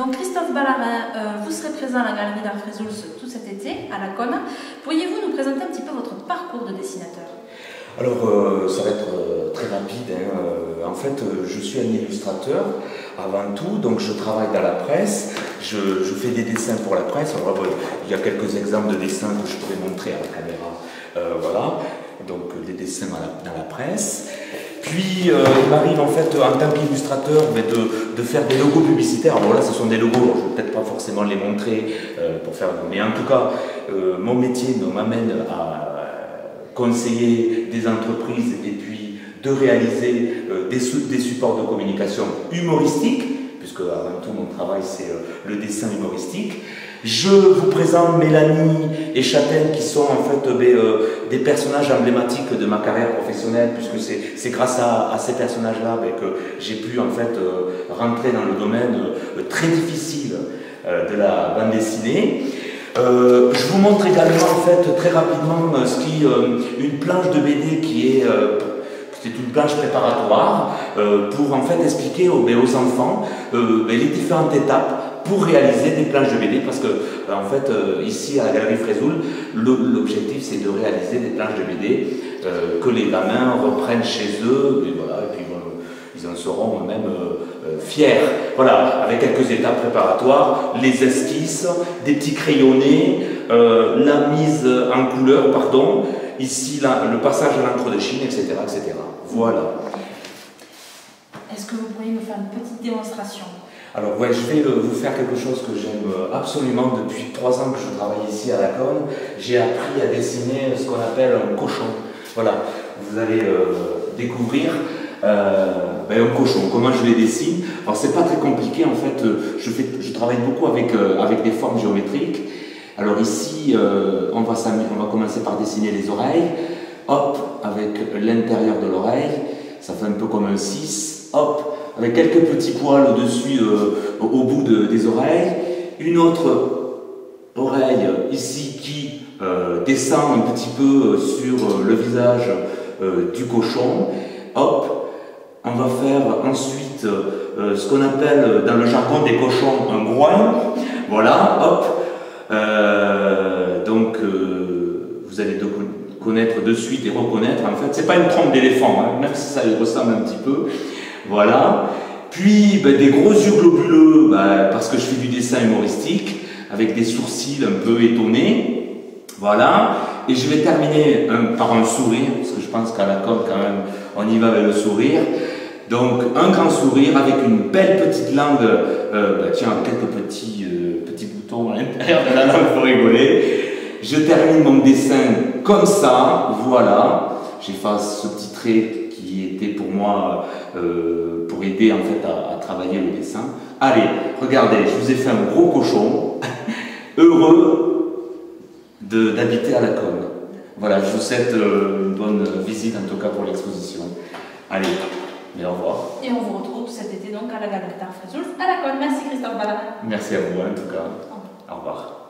Donc Christophe Ballarin, vous serez présent à la Galerie d'Art Frézouls tout cet été, à la Cône. Pourriez-vous nous présenter un petit peu votre parcours de dessinateur? Alors, ça va être très rapide. En fait, je suis un illustrateur avant tout, donc je travaille dans la presse, je fais des dessins pour la presse. Alors, il y a quelques exemples de dessins que je pourrais montrer à la caméra. Voilà, donc des dessins dans la presse. Puis, il m'arrive en fait, en tant qu'illustrateur, de faire des logos publicitaires. Alors là, ce sont des logos, je ne vais peut-être pas forcément les montrer pour faire... Mais en tout cas, mon métier m'amène à conseiller des entreprises et puis de réaliser des supports de communication humoristiques, puisque avant tout mon travail c'est le dessin humoristique. Je vous présente Mélanie et Châtaigne qui sont en fait des personnages emblématiques de ma carrière professionnelle, puisque c'est grâce à ces personnages-là que j'ai pu en fait rentrer dans le domaine très difficile de la bande dessinée. Je vous montre également en fait très rapidement une planche de BD qui est c'est une planche préparatoire pour en fait expliquer aux enfants les différentes étapes pour réaliser des planches de BD, parce que en fait ici à la Galerie Frézouls, l'objectif c'est de réaliser des planches de BD que les gamins reprennent chez eux, et voilà, et puis ils en seront même fiers. Voilà, avec quelques étapes préparatoires, les esquisses, des petits crayonnés, la mise en couleur, pardon, ici le passage à l'encre de Chine, etc., etc. Voilà. Est-ce que vous pourriez me faire une petite démonstration? Alors ouais, je vais vous faire quelque chose que j'aime absolument depuis 3 ans que je travaille ici à la Cône. J'ai appris à dessiner ce qu'on appelle un cochon. Voilà, vous allez découvrir un cochon, comment je les dessine. Alors c'est pas très compliqué en fait, je travaille beaucoup avec des formes géométriques. Alors ici, on va commencer par dessiner les oreilles. Hop, avec l'intérieur de l'oreille, ça fait un peu comme un 6. Hop, avec quelques petits poils au-dessus, au bout des oreilles. Une autre oreille ici qui descend un petit peu sur le visage du cochon. Hop, on va faire ensuite ce qu'on appelle dans le jargon des cochons un groin. Voilà, hop. Donc vous allez connaître de suite et reconnaître, en fait, c'est pas une trompe d'éléphant, hein, même si ça y ressemble un petit peu. Voilà. Puis des gros yeux globuleux, parce que je fais du dessin humoristique, avec des sourcils un peu étonnés. Voilà. Et je vais terminer par un sourire, parce que je pense qu'à la com, quand même, on y va avec le sourire. Donc, un grand sourire avec une belle petite langue, tiens, quelques petits boutons à l'intérieur de la langue pour rigoler. Je termine mon dessin comme ça, voilà. J'efface ce petit trait qui était pour moi, pour aider en fait à travailler le dessin. Allez, regardez, je vous ai fait un gros cochon, heureux d'habiter à la Cône. Voilà, je vous souhaite une bonne visite en tout cas pour l'exposition. Allez, mais au revoir. Et on vous retrouve cet été donc à la Galerie d'Art Frézouls à la Cône. Merci Christophe Ballarin. Merci à vous en tout cas. Au revoir.